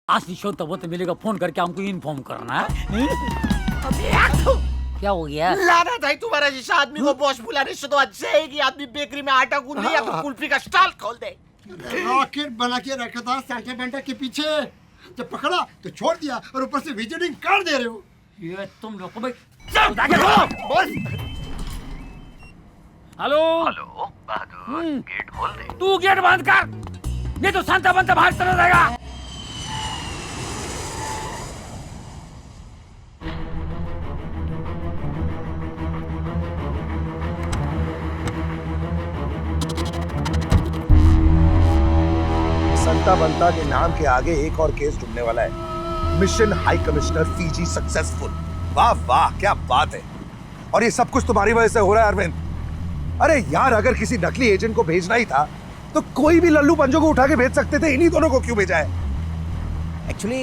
असली शोधता मिलेगा, फोन करके हमको इन्फॉर्म करना है। क्या हो गया? लाना था तुम्हारा जिस आदमी को बॉस बुलाने से तो अच्छा है कि आदमी बेकरी में आटा गूंद ले या फिर कुल्फी का स्टॉल खोल दे। रॉकेट बना के रखा था सेंटा बेंटा के पीछे, जब पकड़ा तो छोड़ दिया और ऊपर से विजिटिंग कार्ड दे रहे हो। ये तुम लोग को भाई बॉस। हेलो हेलो बहादुर, गेट खोल दे। तू गेट बंद कर, नहीं तो संता बनता बाहर चला जाएगा। संता बनता के नाम के आगे एक और केस जुड़ने वाला है, mission high commissioner Fiji successful. वाह वाह क्या बात है। और ये सब कुछ तुम्हारी वजह से हो रहा है अरविंद। अरे यार, अगर किसी नकली एजेंट को भेजना ही था तो कोई भी लल्लू पंजो को उठा के भेज सकते थे, इन्हीं दोनों को क्यों भेजा है? एक्चुअली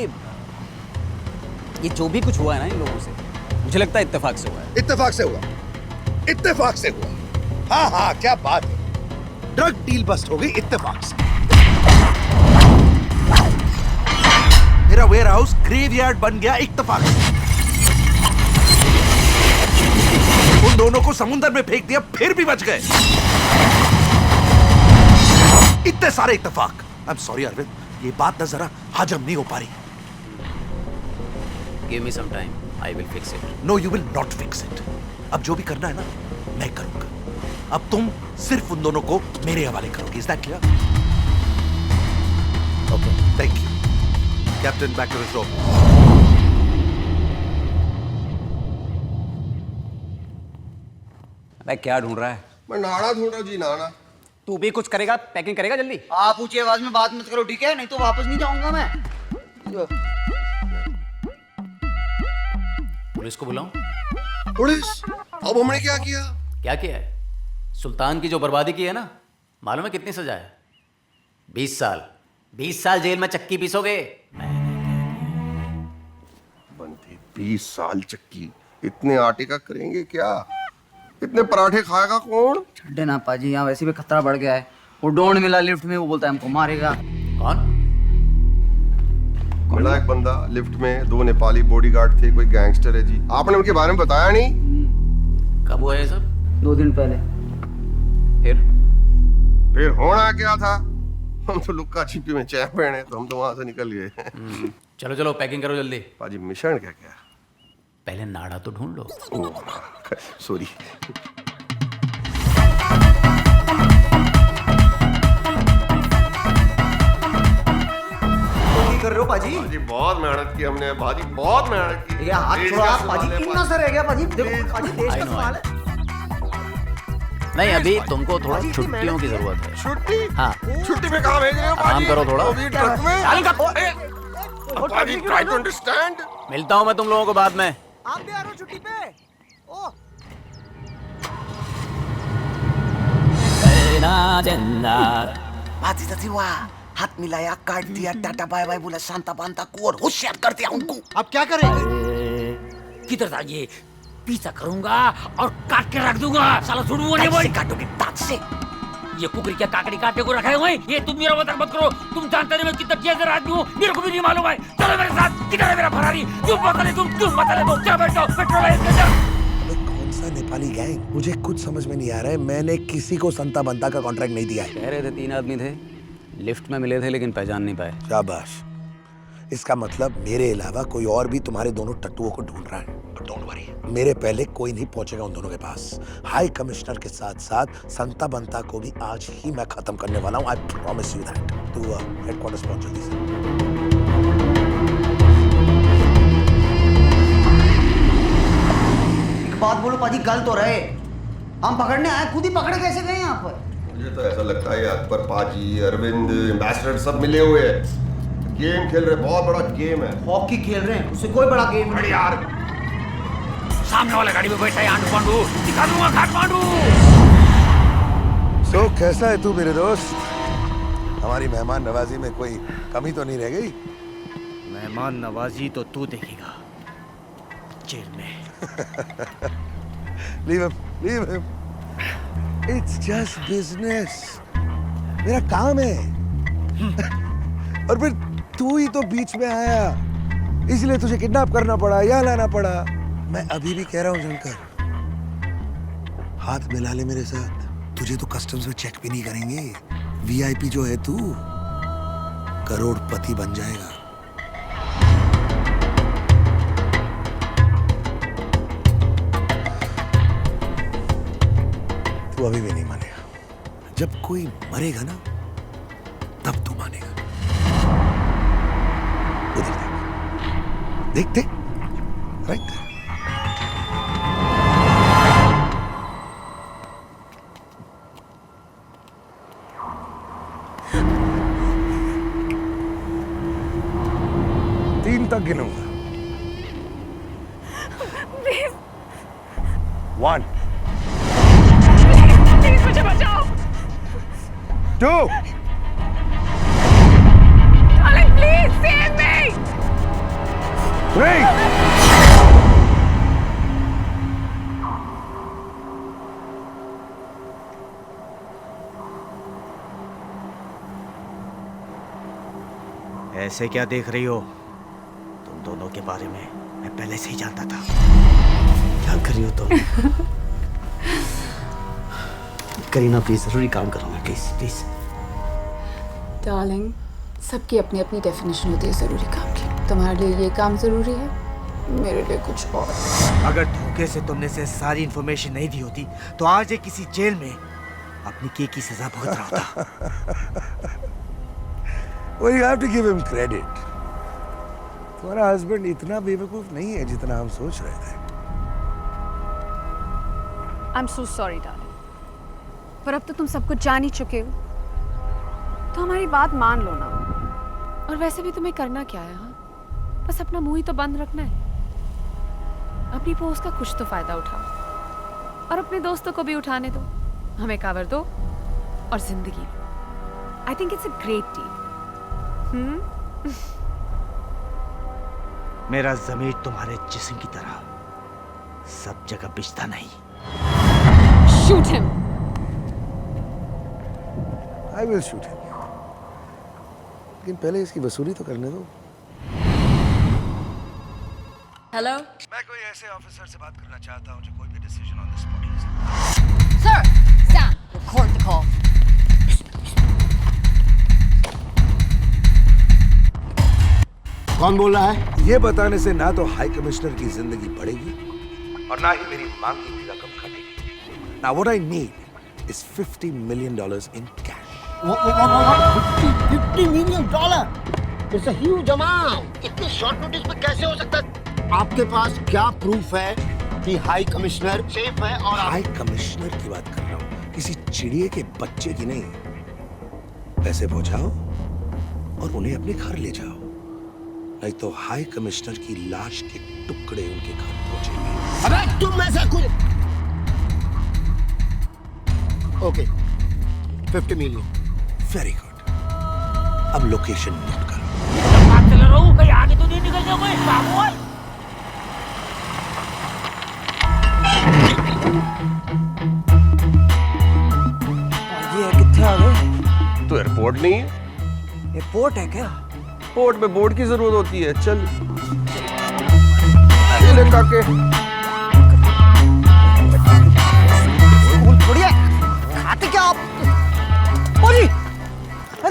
ये जो भी कुछ हुआ है ना इन लोगों से, मुझे लगता है इत्तेफाक से हुआ है। इत्तेफाक से हुआ, इत्तेफाक से हुआ। हाँ हाँ क्या बात है, ड्रग डील बस्ट हो गई इत्तेफाक से। मेरा वेयर हाउस ग्रेवयार्ड बन गया इत्तेफाक से। उन दोनों को समुद्र में फेंक दिया फिर भी बच गए। इतने सारे इत्तेफाक। आई एम सॉरी अरविंद, ये बात ना जरा हजम नहीं हो पा रही। Give me some time, I will fix it. No you will not fix it. अब जो भी करना है ना मैं करूंगा। अब तुम सिर्फ उन दोनों को मेरे हवाले करोगे। Is that clear? Okay thank you captain, back to the show. अबे क्या ढूंढ रहा है? मैं नाना ढूंढ रहा हूँ जी, नाना। तू भी कुछ करेगा, पैकिंग करेगा जल्दी। आप ऊंची आवाज में बात मत करो, ठीक है? नहीं तो वापस नहीं जाऊंगा मैं। पुलिस को बुलाऊं? पुलिस? अब हमने क्या किया? क्या किया है? सुल्तान की जो बर्बादी की है ना, मालूम है कितनी सजा है? 20 साल। 20 साल जेल में चक्की पीसोगे। बनते 20 साल चक्की, इतने आटे का करेंगे क्या? इतने पराठे खाएगा कौन? छड्डे ना पाजी, यहाँ वैसे भी खतरा बढ़ गया है। वो डोंड मिला लिफ्ट में, वो बोलता है हमको मारेगा। कौन? मिला एक बंदा लिफ्ट में, 2 नेपाली बॉडीगार्ड थे, कोई गैंगस्टर है जी। आपने उनके बारे में बताया नहीं? कब हुआ ये सब? 2 दिन पहले। फिर होना क्या था? हम तो लुक्का छिपी में चैंपियन है, तो हम तो वहां से निकल गए। चलो चलो पैकिंग करो जल्दी। पाजी मिशन क्या क्या? पहले नाड़ा तो ढूंढ लो। सॉरी। कर रहे हो पाजी? पाजी बहुत मेहनत की हमने, पाजी बहुत मेहनत की। ये हाथ छोड़ा आप पाजी, कितना सर रह गया पाजी? देखो पाजी, देश का सवाल है। नहीं, अभी तुमको थोड़ा छुट्टियों की जरूरत है। छुट्टी? हाँ। छुट्टी पे कहाँ भेज रहे हो? आराम करो थोड़ा। अभी ट्रक में? पाजी ट्राई टू अंडरस्टैंड। मिलता हूँ मैं तुम लोगों को बाद में। आप भी आ रहे हो छुट्टी पे? ओ बाजी सचिवा, हाथ मिलाया, काट दिया, टाटा बाय बाय बोला शांता बांता को और होशियार कर दिया उनको। अब क्या करेंगे? किधर था ये? पीछा करूंगा और काट के रख दूंगा। साला सुनूंगा नहीं भाई। काटोगे दांत से। ये कुकरी क्या काकड़ी काटने को रखे हुए हैं? ये तुम मेरा मत करो। तुम जानते नहीं मैं कितना तेज आदमी हूँ, मेरे को भी नहीं मालूम है। चलो मेरे साथ। किधर है मेरा फरारी? क्यों बता ले तुम? क्या बैठो? पेट्रोल है इसके अंदर। कौन सा नेपाली गैंग? मुझे कुछ समझ में नहीं आ रहा है। मैंने किसी को संता बनता का कॉन्ट्रैक्ट नहीं दिया है। कह रहे थे 3 आदमी थे, लिफ्ट में मिले थे लेकिन पहचान नहीं पाए। शाबाश। इसका मतलब मेरे अलावा कोई और भी तुम्हारे दोनों टट्टुओं को ढूंढ रहा है। बट डोंट वरी, मेरे पहले कोई नहीं पहुंचेगा उन दोनों के पास। हाई कमिश्नर के साथ साथ संता बनता को भी आज ही मैं खत्म करने वाला हूं। I promise you that. तू हेडक्वार्टर्स पहुंच जल्दी से। एक बात बोलो पाजी, गल तो रहे। हम पकड़ने आए, खुद ही पकड़े कैसे गए यहाँ पर? मुझे तो ऐसा लगता है अकबर पाजी, अरविंद, एम्बेसडर सब मिले हुए हैं। गेम खेल रहे, बहुत बड़ा गेम है। हॉकी खेल रहे हैं, उससे कोई बड़ा गेम नहीं यार। सामने वाला गाड़ी में बैठा है आंडू पांडू, दिखा दूंगा काठमांडू। सो कैसा है तू मेरे दोस्त? हमारी मेहमान नवाजी में कोई कमी तो नहीं रह गई? मेहमान नवाजी तो तू देखेगा जेल में। Leave him. It's just business. मेरा काम है। और फिर तू ही तो बीच में आया, इसलिए तुझे किडनैप करना पड़ा, यहाँ लाना पड़ा। मैं अभी भी कह रहा हूँ शंकर, हाथ मिला ले मेरे साथ, तुझे तो कस्टम्स में चेक भी नहीं करेंगे। वीआईपी जो है तू, करोड़पति बन जाएगा। तू अभी भी नहीं मानेगा। जब कोई मरेगा ना, तब तू मानेगा। उधर देख, देख देख, राइट देयर। तीन तक गिनूंगा। 1 प्लीज मुझे बचाओ। 2 डार्लिंग प्लीज सेव मी। 3 ऐसे क्या देख रही हो? तुम दोनों के बारे में मैं पहले से ही जानता था। क्या कर रही हो तुम? करीना प्लीज, जरूरी काम करो, प्लीज प्लीज। डार्लिंग, सबकी अपनी अपनी डेफिनेशन होती है ज़रूरी काम की। तुम्हारे लिए ये काम ज़रूरी है, मेरे लिए कुछ और। अगर धोखे से तुमने से सारी इंफॉर्मेशन नहीं दी होती तो आज ये किसी जेल में अपनी के की सजा भुगत रहा होता। Well, you have to give him credit. तुम्हारा हस्बैंड इतना बेवकूफ नहीं है जितना हम सोच रहे थे। I am so sorry darling, पर अब तो तुम सब कुछ जान ही चुके हो, तो हमारी बात मान लो ना। और वैसे भी तुम्हें करना क्या है? हाँ, बस अपना मुंह ही तो बंद रखना है। अपनी पोस्ट का कुछ तो फायदा उठाओ और अपने दोस्तों को भी उठाने दो। हमें कावर दो और जिंदगी। I think it's a great deal. मेरा ज़मीर तुम्हारे जिस्म की तरह सब जगह बिछता नहीं। Shoot him. I will shoot him. लेकिन पहले इसकी वसूली तो करने दो। हेलो मैं कोई ऐसे ऑफिसर से बात करना चाहता हूँ जो कोई भी डिसीजन ऑन द स्पॉट ले सके। Sir, Sam, record the call. कौन बोल रहा है? ये बताने से ना तो हाई कमिश्नर की जिंदगी बढ़ेगी और ना ही मेरी मांगी हुई रकम घटेगी। Now what I need is $50 million in cash. $50 million? It's a huge amount. इतनी शॉर्ट नोटिस में कैसे हो सकता है? आपके पास क्या प्रूफ है कि हाई कमिश्नर सेफ है? और हाई कमिश्नर की बात कर रहा हूँ, किसी चिड़िए के बच्चे की नहीं। पैसे पहुंचाओ और उन्हें अपने घर ले जाओ, नहीं तो हाई कमिश्नर की लाश के टुकड़े उनके घर पहुंचेंगे। अबे तुम में से कुछ। Okay, 50 million. Very good. अब लोकेशन नोट करो। बात चल रहा हूँ, कहीं आगे तो नहीं निकल जाओ कोई बाबू। ये कितने आ गए? तो एयरपोर्ट नहीं है? एयरपोर्ट है क्या? पोर्ट में बोर्ड की जरूरत होती है। चल ले काके। थोड़ी है, खाते क्या आप?